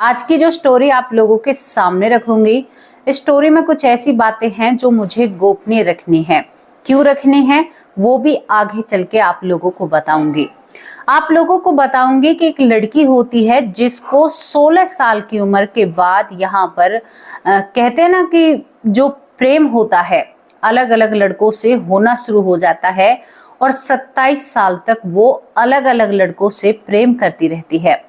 आज की जो स्टोरी आप लोगों के सामने रखूंगी, इस स्टोरी में कुछ ऐसी बातें हैं जो मुझे गोपनीय रखनी है। क्यों रखनी है वो भी आगे चल के आप लोगों को बताऊंगी। आप लोगों को बताऊंगी कि एक लड़की होती है जिसको 16 साल की उम्र के बाद यहाँ पर कहते हैं ना कि जो प्रेम होता है अलग अलग लड़कों से होना शुरू हो जाता है और 27 साल तक वो अलग अलग लड़कों से प्रेम करती रहती है।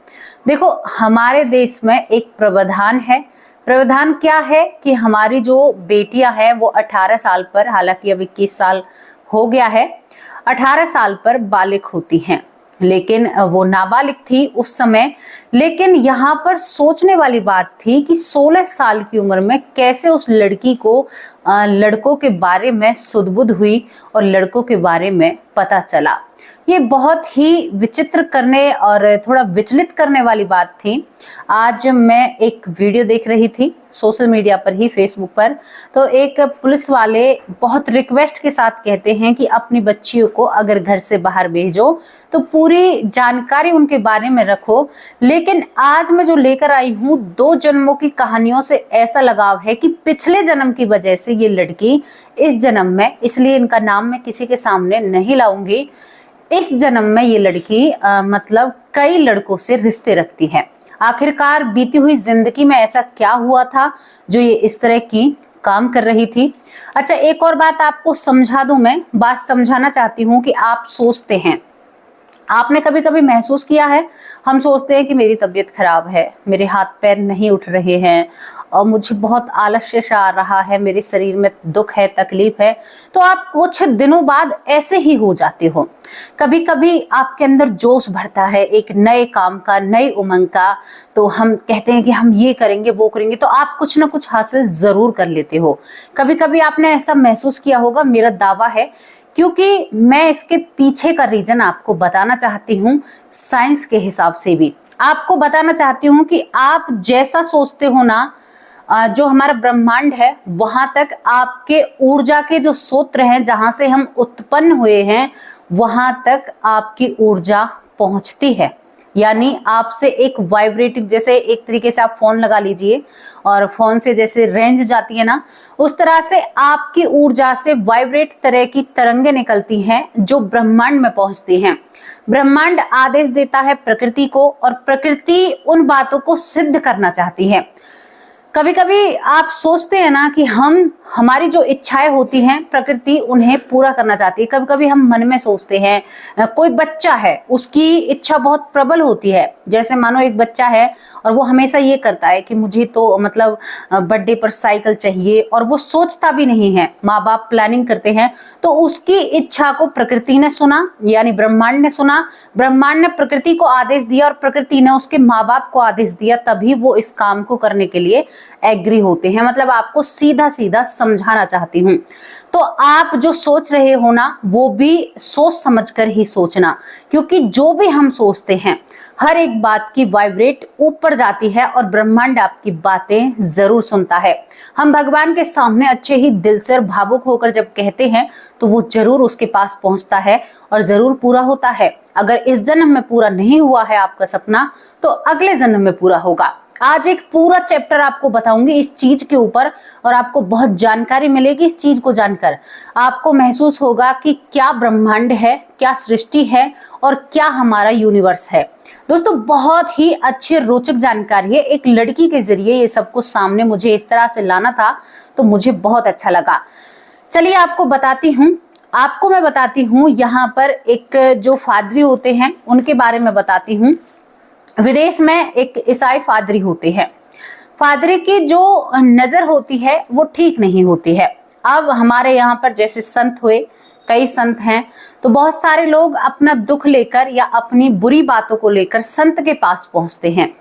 देखो, हमारे देश में एक प्रावधान है। प्रावधान क्या है कि हमारी जो बेटियां हैं वो 18 साल पर, हालांकि अब 21 साल हो गया है, 18 साल पर बालिग होती हैं, लेकिन वो नाबालिग थी उस समय। लेकिन यहाँ पर सोचने वाली बात थी कि 16 साल की उम्र में कैसे उस लड़की को लड़कों के बारे में सुध-बुध हुई और लड़कों के बारे में पता चला। ये बहुत ही विचित्र करने और थोड़ा विचलित करने वाली बात थी। आज मैं एक वीडियो देख रही थी सोशल मीडिया पर ही, फेसबुक पर, तो एक पुलिस वाले बहुत रिक्वेस्ट के साथ कहते हैं कि अपनी बच्चियों को अगर घर से बाहर भेजो तो पूरी जानकारी उनके बारे में रखो। लेकिन आज मैं जो लेकर आई हूँ, 2 जन्मों की कहानियों से ऐसा लगाव है कि पिछले जन्म की वजह से ये लड़की इस जन्म में, इसलिए इनका नाम मैं किसी के सामने नहीं लाऊंगी, इस जन्म में ये लड़की मतलब कई लड़कों से रिश्ते रखती है। आखिरकार बीती हुई जिंदगी में ऐसा क्या हुआ था जो ये इस तरह की काम कर रही थी। अच्छा, एक और बात आपको समझा दूं, मैं बात समझाना चाहती हूँ कि आप सोचते हैं, आपने कभी कभी महसूस किया है, हम सोचते हैं कि मेरी तबीयत खराब है, मेरे हाथ पैर नहीं उठ रहे हैं और मुझे बहुत आलस्य सा आ रहा है, मेरे शरीर में दुख है, तकलीफ है, तो आप कुछ दिनों बाद ऐसे ही हो जाते हो। कभी कभी आपके अंदर जोश भरता है एक नए काम का, नई उमंग का, तो हम कहते हैं कि हम ये करेंगे वो करेंगे, तो आप कुछ ना कुछ हासिल जरूर कर लेते हो। कभी कभी आपने ऐसा महसूस किया होगा, मेरा दावा है, क्योंकि मैं इसके पीछे का रीजन आपको बताना चाहती हूँ। साइंस के हिसाब से भी आपको बताना चाहती हूँ कि आप जैसा सोचते हो ना, जो हमारा ब्रह्मांड है वहां तक आपके ऊर्जा के जो स्रोत हैं, जहां से हम उत्पन्न हुए हैं, वहां तक आपकी ऊर्जा पहुंचती है। यानी आपसे एक वाइब्रेटिव, जैसे एक तरीके से आप फोन लगा लीजिए और फोन से जैसे रेंज जाती है ना, उस तरह से आपकी ऊर्जा से वाइब्रेट तरह की तरंगें निकलती हैं जो ब्रह्मांड में पहुंचती हैं। ब्रह्मांड आदेश देता है प्रकृति को और प्रकृति उन बातों को सिद्ध करना चाहती है। कभी कभी आप सोचते हैं ना कि हमारी जो इच्छाएं होती हैं प्रकृति उन्हें पूरा करना चाहती है। कभी कभी हम मन में सोचते हैं, कोई बच्चा है, उसकी इच्छा बहुत प्रबल होती है, जैसे मानो एक बच्चा है और वो हमेशा ये करता है कि मुझे तो मतलब बर्थडे पर साइकिल चाहिए, और वो सोचता भी नहीं है, माँ बाप प्लानिंग करते हैं, तो उसकी इच्छा को प्रकृति ने सुना, यानी ब्रह्मांड ने सुना। ब्रह्मांड ने प्रकृति को आदेश दिया और प्रकृति ने उसके माँ बाप को आदेश दिया, तभी वो इस काम को करने के लिए एग्री होते हैं। मतलब आपको सीधा सीधा समझाना चाहती हूँ। तो आप जो सोच रहे हो ना, वो भी सोच समझकर ही सोचना, क्योंकि जो भी हम सोचते हैं हर एक बात की वाइब्रेट ऊपर जाती है और ब्रह्मांड आपकी बातें जरूर सुनता है। हम भगवान के सामने अच्छे ही दिल से भावुक होकर जब कहते हैं तो वो जरूर उसके पास पहुंचता है और जरूर पूरा होता है। अगर इस जन्म में पूरा नहीं हुआ है आपका सपना, तो अगले जन्म में पूरा होगा। आज एक पूरा चैप्टर आपको बताऊंगी इस चीज के ऊपर और आपको बहुत जानकारी मिलेगी। इस चीज को जानकर आपको महसूस होगा कि क्या ब्रह्मांड है, क्या सृष्टि है और क्या हमारा यूनिवर्स है। दोस्तों, बहुत ही अच्छी रोचक जानकारी है। एक लड़की के जरिए ये सब कुछ सामने मुझे इस तरह से लाना था तो मुझे बहुत अच्छा लगा। चलिए आपको बताती हूँ। आपको मैं बताती हूँ यहाँ पर एक जो फादरी होते हैं उनके बारे में बताती हूँ। विदेश में एक ईसाई फादरी होते हैं। फादरी की जो नजर होती है वो ठीक नहीं होती है। अब हमारे यहाँ पर जैसे संत हुए, कई संत हैं, तो बहुत सारे लोग अपना दुख लेकर या अपनी बुरी बातों को लेकर संत के पास पहुंचते हैं।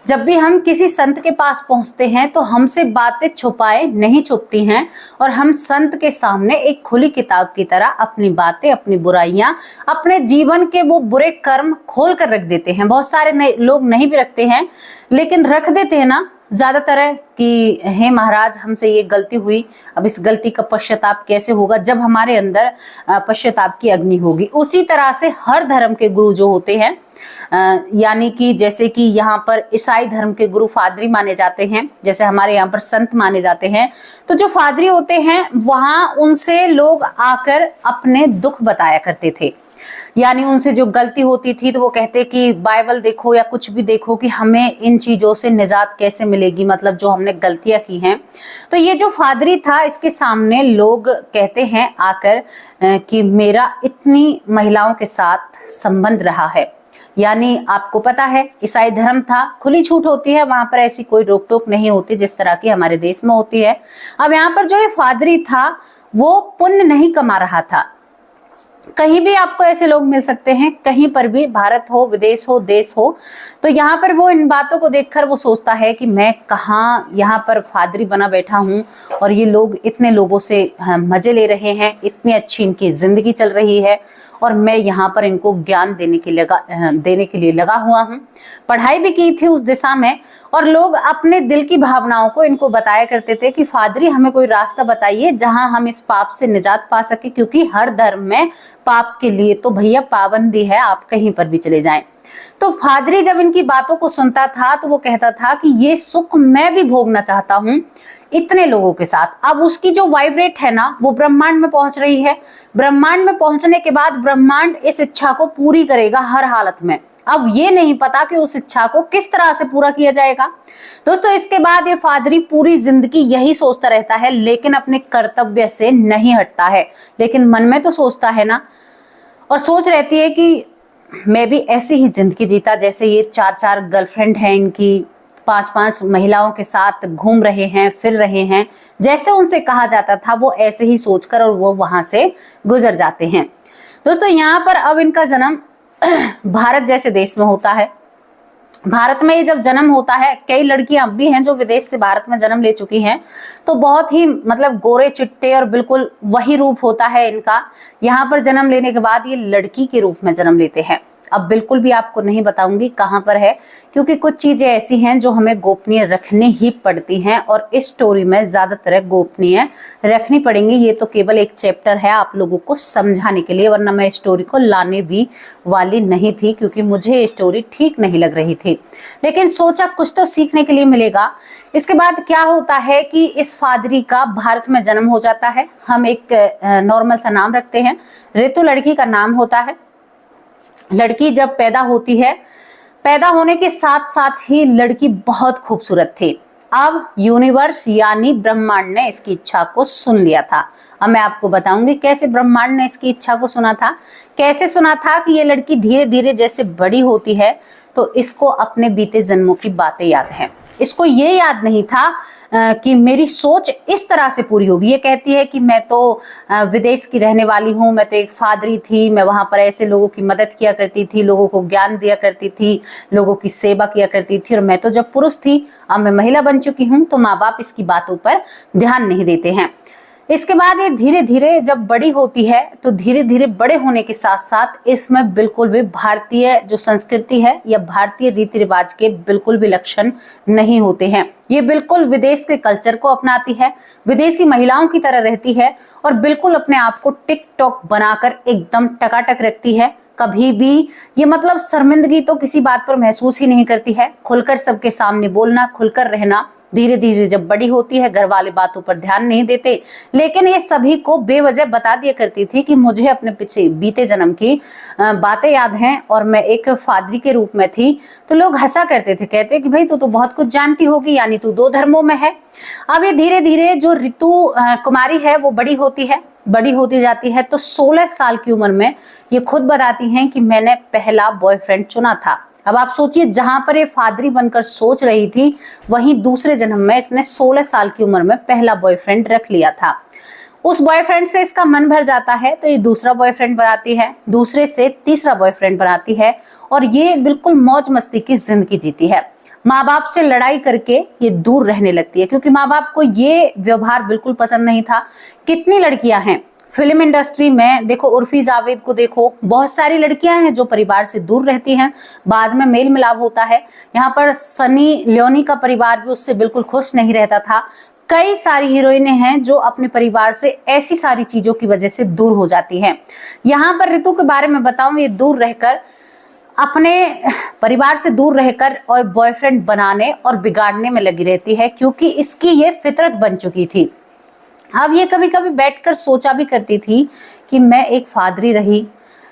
जब भी हम किसी संत के पास पहुंचते हैं तो हमसे बातें छुपाए नहीं छुपती हैं और हम संत के सामने एक खुली किताब की तरह अपनी बातें, अपनी बुराइयां, अपने जीवन के वो बुरे कर्म खोल कर रख देते हैं। बहुत सारे लोग नहीं भी रखते हैं, लेकिन रख देते हैं ना ज्यादातर है कि हे महाराज, हमसे ये गलती हुई, अब इस गलती का पश्चाताप कैसे होगा, जब हमारे अंदर पश्चाताप की अग्नि होगी। उसी तरह से हर धर्म के गुरु जो होते हैं यानी कि जैसे कि यहाँ पर ईसाई धर्म के गुरु फादरी माने जाते हैं, जैसे हमारे यहाँ पर संत माने जाते हैं। तो जो फादरी होते हैं वहां उनसे लोग आकर अपने दुख बताया करते थे, यानी उनसे जो गलती होती थी तो वो कहते कि बाइबल देखो या कुछ भी देखो कि हमें इन चीजों से निजात कैसे मिलेगी, मतलब जो हमने गलतियां की हैं। तो ये जो फादरी था इसके सामने लोग कहते हैं आकर कि मेरा इतनी महिलाओं के साथ संबंध रहा है। यानी आपको पता है ईसाई धर्म था, खुली छूट होती है, वहां पर ऐसी कोई रोक टोक नहीं होती जिस तरह की हमारे देश में होती है। अब यहाँ पर जो ये फादरी था वो पुण्य नहीं कमा रहा था। कहीं भी आपको ऐसे लोग मिल सकते हैं, कहीं पर भी, भारत हो, विदेश हो, देश हो, तो यहाँ पर वो इन बातों को देखकर वो सोचता है कि मैं कहाँ यहाँ पर फादरी बना बैठा हूँ और ये लोग इतने लोगों से मजे ले रहे हैं, इतनी अच्छी इनकी जिंदगी चल रही है और मैं यहाँ पर इनको ज्ञान देने के लिए लगा हुआ हूँ। पढ़ाई भी की थी उस दिशा में और लोग अपने दिल की भावनाओं को इनको बताया करते थे कि फादरी हमें कोई रास्ता बताइए जहां हम इस पाप से निजात पा सके, क्योंकि हर धर्म में पाप के लिए तो भैया पाबंदी है, आप कहीं पर भी चले जाएं। तो फादरी जब इनकी बातों को सुनता था तो वो कहता था कि ये सुख मैं भी भोगना चाहता हूँ इतने लोगों के साथ। अब उसकी जो वाइब्रेट है ना वो ब्रह्मांड में पहुंच रही है। ब्रह्मांड में पहुंचने के बाद ब्रह्मांड इस इच्छा को पूरी करेगा हर हालत में। अब ये नहीं पता कि उस इच्छा को किस तरह से पूरा किया जाएगा। दोस्तों इसके बाद ये फादरी पूरी जिंदगी यही सोचता रहता है, लेकिन अपने कर्तव्य से नहीं हटता है। लेकिन मन में तो सोचता है ना, और सोच रहती है कि मैं भी ऐसी ही जिंदगी जीता जैसे ये 4-4 गर्लफ्रेंड हैं इनकी, 5-5 महिलाओं के साथ घूम रहे हैं, फिर रहे हैं, जैसे उनसे कहा जाता था वो ऐसे ही सोचकर और वो वहां से गुजर जाते हैं। दोस्तों यहाँ पर अब इनका जन्म भारत जैसे देश में होता है। भारत में ये जब जन्म होता है, कई लड़कियां अब भी हैं जो विदेश से भारत में जन्म ले चुकी हैं, तो बहुत ही मतलब गोरे चिट्टे और बिल्कुल वही रूप होता है इनका। यहाँ पर जन्म लेने के बाद ये लड़की के रूप में जन्म लेते हैं। अब बिल्कुल भी आपको नहीं बताऊंगी कहाँ पर है, क्योंकि कुछ चीजें ऐसी हैं जो हमें गोपनीय रखनी ही पड़ती हैं और इस स्टोरी में ज्यादातर गोपनीय रखनी पड़ेंगी। ये तो केवल एक चैप्टर है आप लोगों को समझाने के लिए, वरना मैं स्टोरी को लाने भी वाली नहीं थी, क्योंकि मुझे ये स्टोरी ठीक नहीं लग रही थी। लेकिन सोचा कुछ तो सीखने के लिए मिलेगा। इसके बाद क्या होता है कि इस फादरी का भारत में जन्म हो जाता है। हम एक नॉर्मल सा नाम रखते हैं, ऋतु लड़की का नाम होता है। लड़की जब पैदा होती है, पैदा होने के साथ साथ ही लड़की बहुत खूबसूरत थी। अब यूनिवर्स यानी ब्रह्मांड ने इसकी इच्छा को सुन लिया था। अब मैं आपको बताऊंगी कैसे ब्रह्मांड ने इसकी इच्छा को सुना था। कैसे सुना था कि ये लड़की धीरे धीरे जैसे बड़ी होती है तो इसको अपने बीते जन्मों की बातें याद हैं। इसको ये याद नहीं था कि मेरी सोच इस तरह से पूरी होगी। ये कहती है कि मैं तो विदेश की रहने वाली हूँ, मैं तो एक फादरी थी, मैं वहां पर ऐसे लोगों की मदद किया करती थी, लोगों को ज्ञान दिया करती थी, लोगों की सेवा किया करती थी, और मैं तो जब पुरुष थी, अब मैं महिला बन चुकी हूँ, तो माँ बाप इसकी बातों पर ध्यान नहीं देते हैं। इसके बाद ये धीरे धीरे जब बड़ी होती है तो धीरे धीरे बड़े होने के साथ साथ इसमें बिल्कुल भी भारतीय जो संस्कृति है या भारतीय रीति रिवाज के बिल्कुल भी लक्षण नहीं होते हैं। ये बिल्कुल विदेश के कल्चर को अपनाती है, विदेशी महिलाओं की तरह रहती है और बिल्कुल अपने आप को टिकटॉक बनाकर एकदम टकाटक रखती है। कभी भी ये मतलब शर्मिंदगी तो किसी बात पर महसूस ही नहीं करती है। खुलकर सबके सामने बोलना, खुलकर रहना। धीरे धीरे जब बड़ी होती है, घर वाले बातों पर ध्यान नहीं देते, लेकिन ये सभी को बेवजह बता दिया करती थी कि मुझे अपने पीछे बीते जन्म की बातें याद हैं और मैं एक फादरी के रूप में थी। तो लोग हंसा करते थे, कहते कि भाई तू तो बहुत कुछ जानती होगी, यानी तू 2 धर्मों में है। अब ये धीरे धीरे जो ऋतु कुमारी है वो बड़ी होती है, बड़ी होती जाती है। तो 16 साल की उम्र में ये खुद बताती हैं कि मैंने पहला बॉयफ्रेंड चुना था। अब आप सोचिए, जहां पर ये फादरी बनकर सोच रही थी, वहीं दूसरे जन्म में इसने 16 साल की उम्र में पहला बॉयफ्रेंड रख लिया था। उस बॉयफ्रेंड से इसका मन भर जाता है तो ये दूसरा बॉयफ्रेंड बनाती है, दूसरे से तीसरा बॉयफ्रेंड बनाती है और ये बिल्कुल मौज मस्ती की जिंदगी जीती है। माँ बाप से लड़ाई करके ये दूर रहने लगती है, क्योंकि माँ बाप को ये व्यवहार बिल्कुल पसंद नहीं था। कितनी लड़कियां हैं फिल्म इंडस्ट्री में, देखो उर्फी जावेद को देखो, बहुत सारी लड़कियां हैं जो परिवार से दूर रहती हैं, बाद में मेल मिलाप होता है। यहाँ पर सनी लियोनी का परिवार भी उससे बिल्कुल खुश नहीं रहता था। कई सारी हीरोइनें हैं जो अपने परिवार से ऐसी सारी चीजों की वजह से दूर हो जाती हैं। यहाँ पर ऋतु के बारे में बताऊं, ये दूर रहकर अपने परिवार से दूर रहकर और बॉयफ्रेंड बनाने और बिगाड़ने में लगी रहती है, क्योंकि इसकी ये फितरत बन चुकी थी। अब ये कभी कभी बैठकर सोचा भी करती थी कि मैं एक फादरी रही,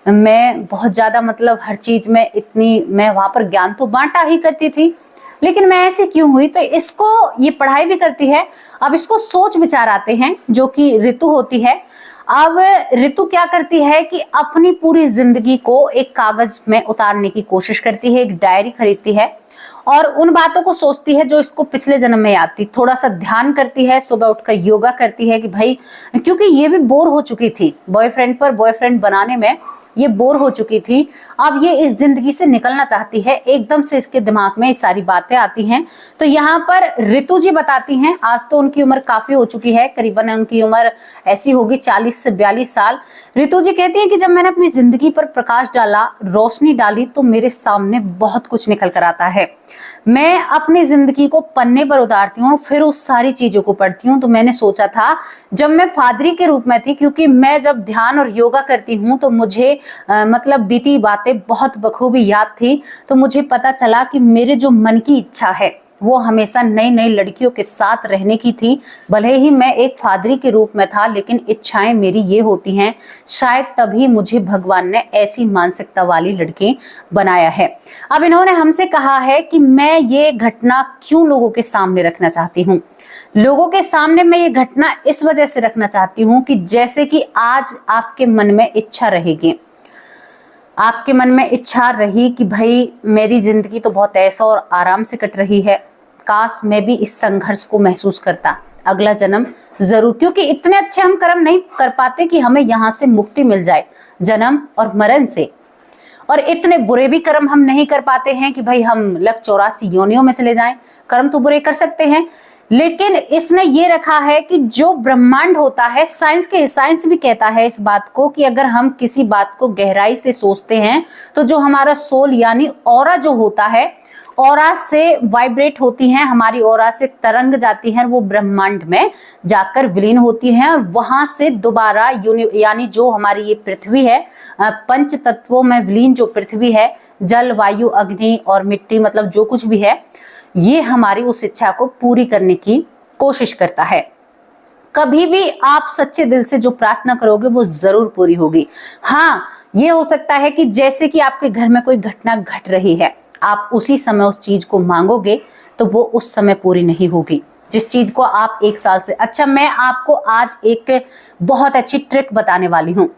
मैं बहुत ज्यादा मतलब हर चीज में इतनी, मैं वहां पर ज्ञान तो बांटा ही करती थी, लेकिन मैं ऐसे क्यों हुई। तो इसको, ये पढ़ाई भी करती है, अब इसको सोच विचार आते हैं, जो कि ऋतु होती है। अब ऋतु क्या करती है कि अपनी पूरी जिंदगी को एक कागज में उतारने की कोशिश करती है, एक डायरी खरीदती है और उन बातों को सोचती है जो इसको पिछले जन्म में याद थी। थोड़ा सा ध्यान करती है, सुबह उठकर योगा करती है कि भाई, क्योंकि ये भी बोर हो चुकी थी बॉयफ्रेंड पर बॉयफ्रेंड बनाने में, ये बोर हो चुकी थी। अब ये इस जिंदगी से निकलना चाहती है, एकदम से इसके दिमाग में ये सारी बातें आती हैं। तो यहाँ पर ऋतु जी बताती हैं, आज तो उनकी उम्र काफी हो चुकी है, करीबन उनकी उम्र ऐसी होगी 40 से 42 साल। ऋतु जी कहती हैं कि जब मैंने अपनी जिंदगी पर प्रकाश डाला, रोशनी डाली, तो मेरे सामने बहुत कुछ निकल कर आता है। मैं अपनी जिंदगी को पन्ने पर उतारती हूँ और फिर उस सारी चीजों को पढ़ती हूँ। तो मैंने सोचा था, जब मैं फादरी के रूप में थी, क्योंकि मैं जब ध्यान और योगा करती हूँ तो मुझे मतलब बीती बातें बहुत बखूबी याद थी। तो मुझे पता चला कि मेरे जो मन की इच्छा है वो हमेशा नई नई लड़कियों के साथ रहने की थी। भले ही मैं एक फादरी के रूप में था, लेकिन इच्छाएं मेरी ये होती हैं। शायद तभी मुझे भगवान ने ऐसी मानसिकता वाली लड़की बनाया है। अब इन्होंने हमसे कहा है कि मैं ये घटना क्यों लोगों के सामने रखना चाहती हूँ। लोगों के सामने मैं ये घटना इस वजह से रखना चाहती हूँ कि जैसे कि आज आपके मन में इच्छा रहेगी, आपके मन में इच्छा रही कि भाई मेरी जिंदगी तो बहुत ऐसा और आराम से कट रही है, काश मैं भी इस संघर्ष को महसूस करता अगला जन्म जरूर, क्योंकि इतने अच्छे हम कर्म नहीं कर पाते कि हमें यहाँ से मुक्ति मिल जाए जन्म और मरण से, और इतने बुरे भी कर्म हम नहीं कर पाते हैं कि भाई हम 184 योनियों में चले जाएं। कर्म तो बुरे कर सकते हैं, लेकिन इसने ये रखा है कि जो ब्रह्मांड होता है, साइंस भी कहता है इस बात को कि अगर हम किसी बात को गहराई से सोचते हैं तो जो हमारा सोल यानी ऑरा जो होता है, ऑरा से वाइब्रेट होती हैं, हमारी ऑरा से तरंग जाती हैं, वो ब्रह्मांड में जाकर विलीन होती हैं और वहां से दोबारा यानी जो हमारी ये पृथ्वी है, पंच तत्वों में विलीन जो पृथ्वी है, जल वायु अग्नि और मिट्टी, मतलब जो कुछ भी है, ये हमारी उस इच्छा को पूरी करने की कोशिश करता है। कभी भी आप सच्चे दिल से जो प्रार्थना करोगे वो जरूर पूरी होगी। हाँ, ये हो सकता है कि जैसे कि आपके घर में कोई घटना घट रही है, आप उसी समय उस चीज को मांगोगे तो वो उस समय पूरी नहीं होगी, जिस चीज को आप 1 साल से। अच्छा, मैं आपको आज एक बहुत अच्छी ट्रिक बताने वाली हूँ।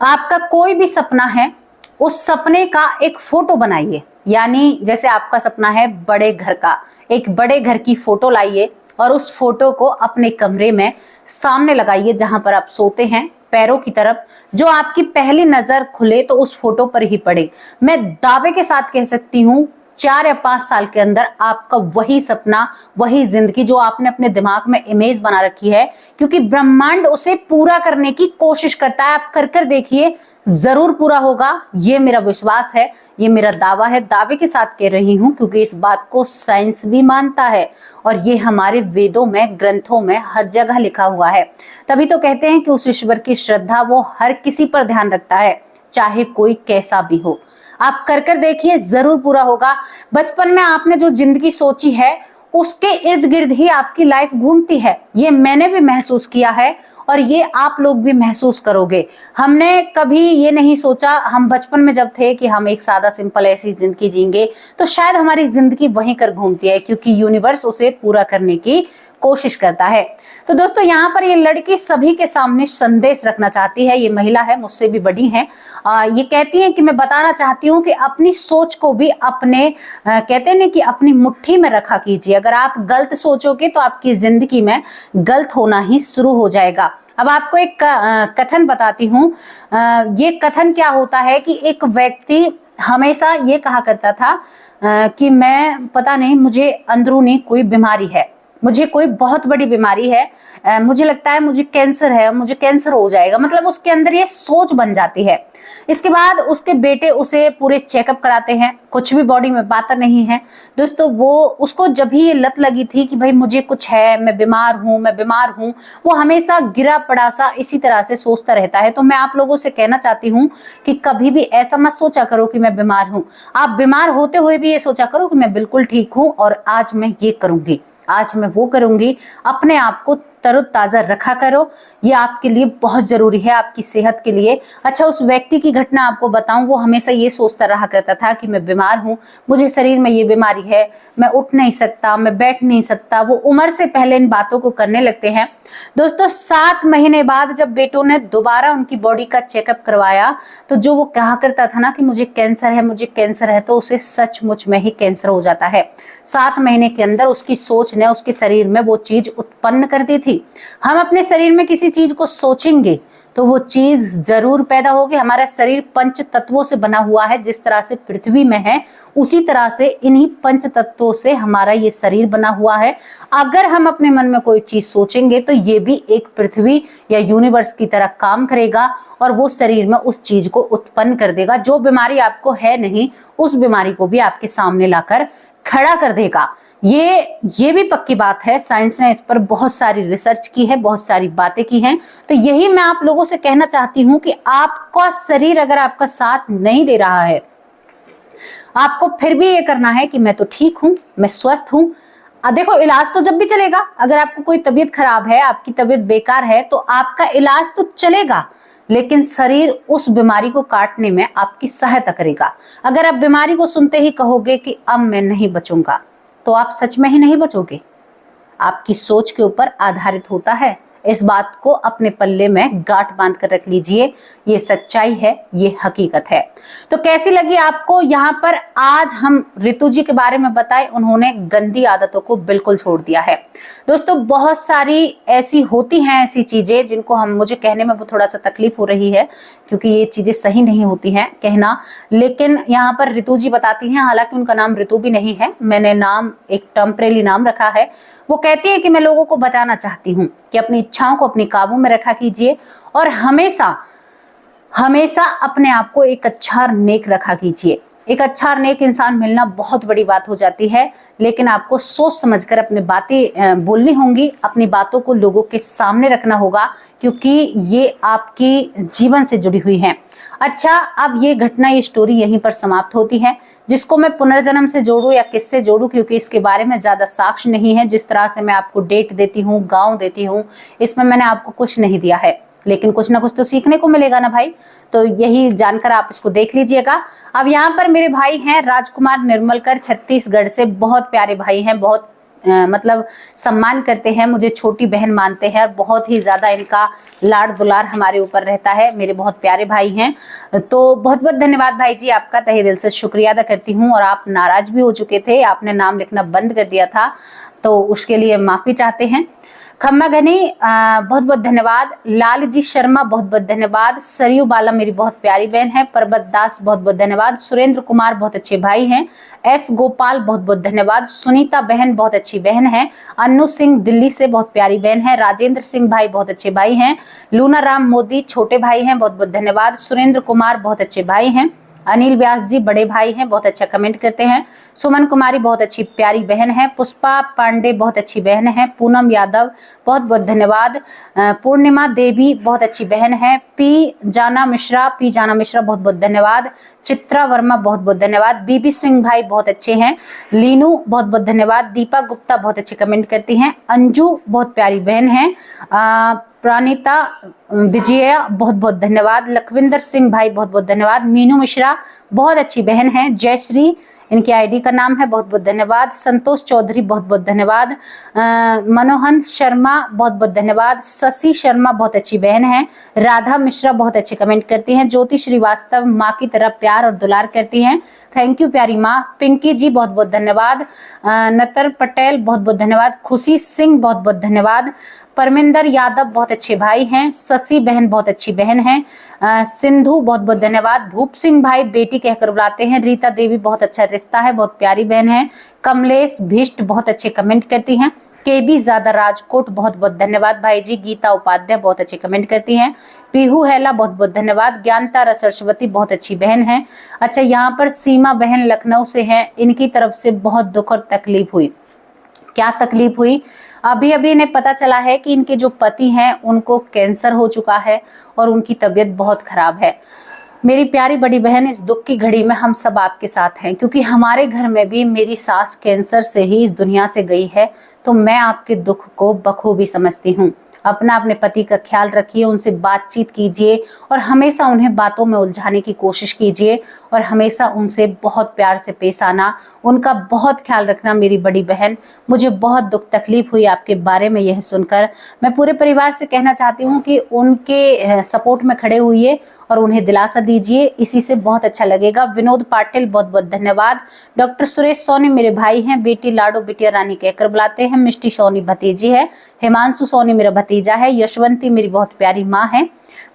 आपका कोई भी सपना है, उस सपने का एक फोटो बनाइए, यानी जैसे आपका सपना है बड़े घर का, एक बड़े घर की फोटो लाइए और उस फोटो को अपने कमरे में सामने लगाइए, जहां पर आप सोते हैं, पैरों की तरफ। जो आपकी पहली नजर खुले तो उस फोटो पर ही पड़े। मैं दावे के साथ कह सकती हूँ 4 या 5 साल के अंदर आपका वही सपना, वही जिंदगी जो आपने अपने दिमाग में इमेज बना रखी है, क्योंकि ब्रह्मांड उसे पूरा करने की कोशिश करता है। आप कर देखिए, जरूर पूरा होगा, ये मेरा विश्वास है, ये मेरा दावा है। दावे के साथ कह रही हूँ क्योंकि इस बात को साइंस भी मानता है और ये हमारे वेदों में, ग्रंथों में हर जगह लिखा हुआ है। तभी तो कहते हैं कि उस ईश्वर की श्रद्धा वो हर किसी पर ध्यान रखता है, चाहे कोई कैसा भी हो। आप कर देखिए, जरूर पूरा होगा। बचपन में आपने जो जिंदगी सोची है उसके इर्द गिर्द ही आपकी लाइफ घूमती है, ये मैंने भी महसूस किया है और ये आप लोग भी महसूस करोगे। हमने कभी ये नहीं सोचा, हम बचपन में जब थे, कि हम एक सादा सिंपल ऐसी जिंदगी जीएंगे, तो शायद हमारी जिंदगी वहीं कर घूमती है, क्योंकि यूनिवर्स उसे पूरा करने की कोशिश करता है। तो दोस्तों, यहाँ पर ये लड़की सभी के सामने संदेश रखना चाहती है। ये महिला है, मुझसे भी बड़ी है। ये कहती है कि मैं बताना चाहती हूँ कि अपनी सोच को भी अपने कहते हैं कि अपनी मुट्ठी में रखा कीजिए। अगर आप गलत सोचोगे तो आपकी जिंदगी में गलत होना ही शुरू हो जाएगा। अब आपको एक कथन बताती हूँ। ये कथन क्या होता है कि एक व्यक्ति हमेशा ये कहा करता था कि मैं, पता नहीं, मुझे अंदरूनी कोई बीमारी है, मुझे कोई बहुत बड़ी बीमारी है, मुझे लगता है मुझे कैंसर है, मुझे कैंसर हो जाएगा। मतलब उसके अंदर ये सोच बन जाती है। इसके बाद उसके बेटे उसे पूरे चेकअप कराते हैं, कुछ भी बॉडी में बात नहीं है। दोस्तों वो उसको जब भी ये लत लगी थी कि भाई मुझे कुछ है, मैं बीमार हूं, वो हमेशा गिरा पड़ा सा इसी तरह से सोचता रहता है। तो मैं आप लोगों से कहना चाहती हूँ कि कभी भी ऐसा मत सोचा करो कि मैं बीमार हूँ। आप बीमार होते हुए भी ये सोचा करो कि मैं बिल्कुल ठीक हूँ और आज मैं ये करूंगी, आज मैं वो करूंगी। अपने आप को तरोताजा रखा करो, ये आपके लिए बहुत जरूरी है, आपकी सेहत के लिए। अच्छा, उस व्यक्ति की घटना आपको बताऊं, वो हमेशा ये सोचता रहा करता था कि मैं बीमार हूं, मुझे शरीर में ये बीमारी है, मैं उठ नहीं सकता, मैं बैठ नहीं सकता। वो उम्र से पहले इन बातों को करने लगते हैं। दोस्तों 7 महीने बाद जब बेटों ने दोबारा उनकी बॉडी का चेकअप करवाया, तो जो वो कहा करता था ना कि मुझे कैंसर है, मुझे कैंसर है, तो उसे सचमुच में ही कैंसर हो जाता है। 7 महीने के अंदर उसकी सोच ने उसके शरीर में वो चीज उत्पन्न कर दी थी। हम अपने शरीर में किसी चीज को सोचेंगे तो वो चीज जरूर पैदा होगी। हमारा शरीर पंच तत्वों से बना हुआ है, जिस तरह से पृथ्वी में है उसी तरह से इन्हीं पंच तत्वों से हमारा ये शरीर बना हुआ है। अगर हम अपने मन में कोई चीज सोचेंगे तो ये भी एक पृथ्वी या यूनिवर्स की तरह काम करेगा और वो शरीर में उस चीज को उत्पन्न कर देगा। जो बीमारी आपको है नहीं, उस बीमारी को भी आपके सामने लाकर खड़ा कर देगा। ये भी पक्की बात है, साइंस ने इस पर बहुत सारी रिसर्च की है, बहुत सारी बातें की हैं। तो यही मैं आप लोगों से कहना चाहती हूँ कि आपका शरीर अगर आपका साथ नहीं दे रहा है, आपको फिर भी ये करना है कि मैं तो ठीक हूं, मैं स्वस्थ हूं। देखो इलाज तो जब भी चलेगा, अगर आपको कोई तबीयत खराब है, आपकी तबीयत बेकार है, तो आपका इलाज तो चलेगा, लेकिन शरीर उस बीमारी को काटने में आपकी सहायता करेगा। अगर आप बीमारी को सुनते ही कहोगे कि अब मैं नहीं बचूंगा, तो आप सच में ही नहीं बचोगे। आपकी सोच के ऊपर आधारित होता है। इस बात को अपने पल्ले में गांठ बांध कर रख लीजिए, ये सच्चाई है, ये हकीकत है। तो कैसी लगी आपको यहाँ पर आज हम ऋतु जी के बारे में बताए, उन्होंने गंदी आदतों को बिल्कुल छोड़ दिया है। दोस्तों बहुत सारी ऐसी होती हैं ऐसी चीजें जिनको मुझे कहने में वो थोड़ा सा तकलीफ हो रही है, क्योंकि ये चीजें सही नहीं होती हैं कहना, लेकिन यहाँ पर ऋतु जी बताती हैं। हालांकि उनका नाम ऋतु भी नहीं है, मैंने नाम एक टेम्परेरी नाम रखा है। वो कहती है कि मैं लोगों को बताना चाहती हूँ कि अपनी इच्छाओं को अपनी काबू में रखा कीजिए और हमेशा हमेशा अपने आप को एक अच्छा और नेक रखा कीजिए। एक अच्छा और नेक इंसान मिलना बहुत बड़ी बात हो जाती है, लेकिन आपको सोच समझकर अपनी बातें बोलनी होंगी, अपनी बातों को लोगों के सामने रखना होगा, क्योंकि ये आपकी जीवन से जुड़ी हुई हैं। अच्छा, अब ये घटना, ये स्टोरी यहीं पर समाप्त होती है। जिसको मैं पुनर्जन्म से जोड़ूं या किससे जोड़ूं, क्योंकि इसके बारे में ज्यादा साक्ष्य नहीं है। जिस तरह से मैं आपको डेट देती हूँ, गांव देती हूँ, इसमें मैंने आपको कुछ नहीं दिया है, लेकिन कुछ ना कुछ तो सीखने को मिलेगा ना भाई। तो यही जानकर आप इसको देख लीजिएगा। अब यहाँ पर मेरे भाई हैं राजकुमार निर्मलकर, छत्तीसगढ़ से, बहुत प्यारे भाई हैं, बहुत मतलब सम्मान करते हैं, मुझे छोटी बहन मानते हैं और बहुत ही ज्यादा इनका लाड दुलार हमारे ऊपर रहता है। मेरे बहुत प्यारे भाई हैं, तो बहुत बहुत धन्यवाद भाई जी, आपका तहे दिल से शुक्रिया अदा करती हूँ। और आप नाराज भी हो चुके थे, आपने नाम लिखना बंद कर दिया था, तो उसके लिए माफी चाहते हैं। खम्मा घनी बहुत बहुत धन्यवाद। लाल जी शर्मा बहुत बहुत धन्यवाद। सरयू बाला मेरी बहुत प्यारी बहन है। परबत दास बहुत बहुत धन्यवाद। सुरेंद्र कुमार बहुत अच्छे भाई हैं। एस गोपाल बहुत बहुत धन्यवाद। सुनीता बहन बहुत अच्छी बहन है। अन्नू सिंह दिल्ली से बहुत प्यारी बहन है। राजेंद्र सिंह भाई बहुत अच्छे भाई हैं। लूना राम मोदी छोटे भाई हैं, बहुत बहुत धन्यवाद। सुरेंद्र कुमार बहुत अच्छे भाई हैं। अनिल व्यास जी बड़े भाई हैं, बहुत अच्छा कमेंट करते हैं। सुमन कुमारी बहुत अच्छी प्यारी बहन है। पुष्पा पांडे बहुत अच्छी बहन है। पूनम यादव बहुत बहुत धन्यवाद। पूर्णिमा देवी बहुत अच्छी बहन है। पी जाना मिश्रा बहुत बहुत धन्यवाद। चित्रा वर्मा बहुत बहुत धन्यवाद। बीबी सिंह भाई बहुत अच्छे हैं। लीनू बहुत बहुत धन्यवाद। दीपा गुप्ता बहुत अच्छे कमेंट करती हैं। अंजू बहुत प्यारी बहन है। प्राणिता विजया बहुत बहुत धन्यवाद। लखविंदर सिंह भाई बहुत बहुत धन्यवाद। मीनू मिश्रा बहुत अच्छी बहन है। जयश्री इनकी आईडी का नाम है, बहुत बहुत धन्यवाद। संतोष चौधरी बहुत बहुत धन्यवाद। मनोहन शर्मा बहुत बहुत धन्यवाद। शशि शर्मा बहुत अच्छी बहन है। राधा मिश्रा बहुत अच्छे कमेंट करती हैं। ज्योति श्रीवास्तव माँ की तरह प्यार और दुलार करती हैं, थैंक यू प्यारी माँ। पिंकी जी बहुत बहुत धन्यवाद। नतर पटेल बहुत बहुत धन्यवाद। खुशी सिंह बहुत बहुत धन्यवाद। परमिंदर यादव बहुत अच्छे भाई हैं। शशि बहन बहुत अच्छी बहन है। सिंधु बहुत बहुत धन्यवाद। भूप सिंह भाई बेटी कहकर बुलाते हैं। रीता देवी बहुत अच्छा रिश्ता है, बहुत प्यारी बहन है। कमलेश भिष्ट बहुत अच्छे कमेंट करती हैं। केबी ज्यादा राजकोट, बहुत बहुत धन्यवाद भाई जी। गीता उपाध्याय बहुत अच्छे कमेंट करती हैं। पीहू हैला बहुत बहुत धन्यवाद। ज्ञानतारा सरस्वती बहुत अच्छी बहन है। अच्छा, यहाँ पर सीमा बहन लखनऊ से हैं, इनकी तरफ से बहुत दुख और तकलीफ हुई। क्या तकलीफ हुई? अभी अभी इन्हें पता चला है कि इनके जो पति हैं उनको कैंसर हो चुका है और उनकी तबीयत बहुत खराब है। मेरी प्यारी बड़ी बहन, इस दुख की घड़ी में हम सब आपके साथ हैं, क्योंकि हमारे घर में भी मेरी सास कैंसर से ही इस दुनिया से गई है, तो मैं आपके दुख को बखूबी समझती हूँ। अपना अपने पति का ख्याल रखिए, उनसे बातचीत कीजिए और हमेशा उन्हें बातों में उलझाने की कोशिश कीजिए और हमेशा उनसे बहुत प्यार से पेश आना, उनका बहुत ख्याल रखना मेरी बड़ी बहन। मुझे बहुत दुख तकलीफ हुई आपके बारे में यह सुनकर। मैं पूरे परिवार से कहना चाहती हूँ कि उनके सपोर्ट में खड़े हुए और उन्हें दिलासा दीजिए, इसी से बहुत अच्छा लगेगा। विनोद पाटिल बहुत बहुत धन्यवाद। डॉक्टर सुरेश सोनी मेरे भाई हैं। बेटी लाडो बिटिया रानी कहकर बुलाते हैं। मिष्टी सोनी भतीजी है। हिमांशु सोनी मेरा भतीजा है। यशवंती मेरी बहुत प्यारी माँ है,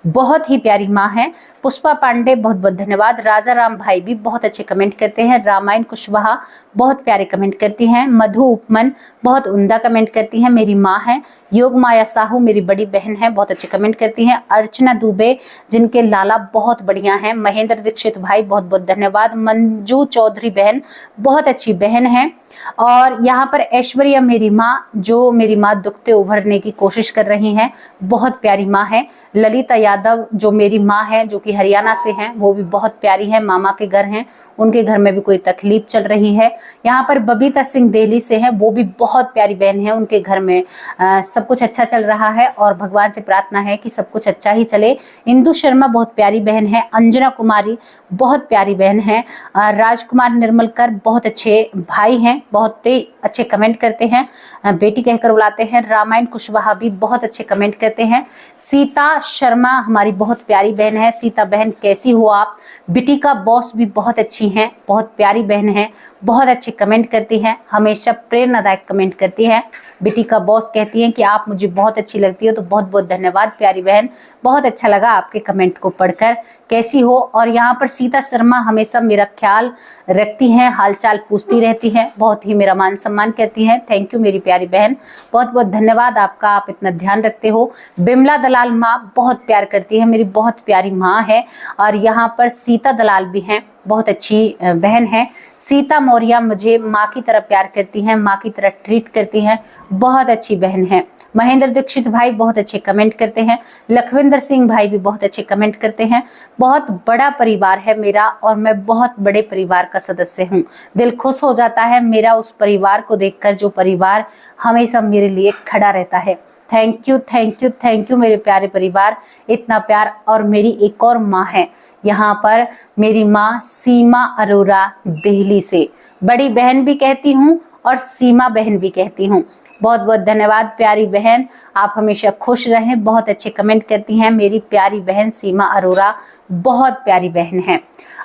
बहुत ही प्यारी माँ है। पुष्पा पांडे बहुत बहुत धन्यवाद। राजा राम भाई भी बहुत अच्छे कमेंट करते हैं। रामायण कुशवाहा बहुत प्यारे कमेंट करती हैं। मधु उपमन बहुत उम्दा कमेंट करती हैं, मेरी माँ है। योग माया साहू मेरी बड़ी बहन है, बहुत अच्छे कमेंट करती हैं। अर्चना दुबे जिनके लाला बहुत बढ़िया हैं। महेंद्र दीक्षित भाई बहुत बहुत धन्यवाद। मंजू चौधरी बहन बहुत अच्छी बहन है। और यहाँ पर ऐश्वर्या मेरी माँ, जो मेरी माँ दुखते उभरने की कोशिश कर रही हैं, बहुत प्यारी माँ है। ललिता यादव जो मेरी माँ है, जो कि हरियाणा से हैं, वो भी बहुत प्यारी है। मामा के घर हैं, उनके घर में भी कोई तकलीफ चल रही है। यहाँ पर बबीता सिंह दिल्ली से हैं, वो भी बहुत प्यारी बहन है। उनके घर में सब कुछ अच्छा चल रहा है और भगवान से प्रार्थना है कि सब कुछ अच्छा ही चले। इंदु शर्मा बहुत प्यारी बहन है। अंजना कुमारी बहुत प्यारी बहन है। राजकुमार निर्मलकर बहुत अच्छे भाई हैं, बहुत ही अच्छे कमेंट करते हैं, बेटी कहकर बुलाते हैं। रामायण कुशवाहा भी बहुत अच्छे कमेंट करते हैं। सीता शर्मा हमारी बहुत प्यारी बहन है। सीता बहन कैसी हो आप? बेटी का बॉस भी बहुत अच्छी हैं, बहुत प्यारी बहन है, बहुत अच्छे कमेंट करती हैं, हमेशा प्रेरणादायक कमेंट करती है। बेटी का बॉस कहती हैं कि आप मुझे बहुत अच्छी लगती हो, तो बहुत बहुत धन्यवाद प्यारी बहन, बहुत अच्छा लगा आपके कमेंट को पढ़कर। कैसी हो? और यहाँ पर सीता शर्मा हमेशा मेरा ख्याल रखती हैं, हालचाल पूछती रहती हैं, बहुत ही मेरा मान सम्मान करती हैं। थैंक यू मेरी प्यारी बहन, बहुत बहुत धन्यवाद आपका, आप इतना ध्यान रखते हो। बिमला दलाल माँ बहुत प्यार करती है, मेरी बहुत प्यारी माँ है। और यहाँ पर सीता दलाल भी हैं, बहुत अच्छी बहन है। सीता मौर्य मुझे माँ की तरह प्यार करती हैं, माँ की तरह ट्रीट करती हैं, बहुत अच्छी बहन है। महेंद्र दीक्षित भाई बहुत अच्छे कमेंट करते हैं। लखविंदर सिंह भाई भी बहुत अच्छे कमेंट करते हैं। बहुत बड़ा परिवार है मेरा और मैं बहुत बड़े परिवार का सदस्य हूँ। दिल खुश हो जाता है मेरा उस परिवार को देखकर, जो परिवार हमेशा मेरे लिए खड़ा रहता है। Thank you thank you thank you मेरे प्यारे परिवार, इतना प्यार। और मेरी एक और माँ है यहाँ पर, मेरी माँ सीमा अरोरा दिल्ली से, बड़ी बहन भी कहती हूँ और सीमा बहन भी कहती हूँ। बहुत बहुत धन्यवाद प्यारी बहन, आप हमेशा खुश रहें। बहुत अच्छे कमेंट करती हैं मेरी प्यारी बहन सीमा अरोरा, बहुत प्यारी बहन है।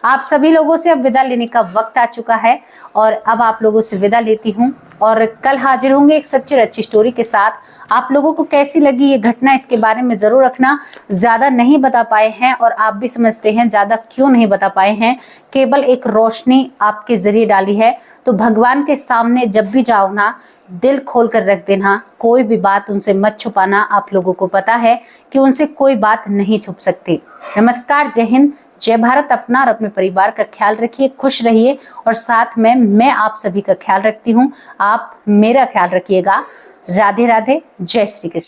आप सभी लोगों से अब विदा लेने का वक्त आ चुका है और अब आप लोगों से विदा लेती हूँ और कल हाजिर होंगे एक सच्ची और अच्छी स्टोरी के साथ। आप लोगों को कैसी लगी ये घटना, इसके बारे में जरूर रखना। ज्यादा नहीं बता पाए हैं और आप भी समझते हैं ज्यादा क्यों नहीं बता पाए हैं, केवल एक रोशनी आपके जरिए डाली है। तो भगवान के सामने जब भी जाओ ना, दिल खोल कर रख देना, कोई भी बात उनसे मत छुपाना। आप लोगों को पता है कि उनसे कोई बात नहीं छुप सकती। नमस्कार, जय हिंद, जय भारत। अपना और अपने परिवार का ख्याल रखिए, खुश रहिए और साथ में मैं आप सभी का ख्याल रखती हूँ, आप मेरा ख्याल रखिएगा। राधे राधे, जय श्री कृष्ण।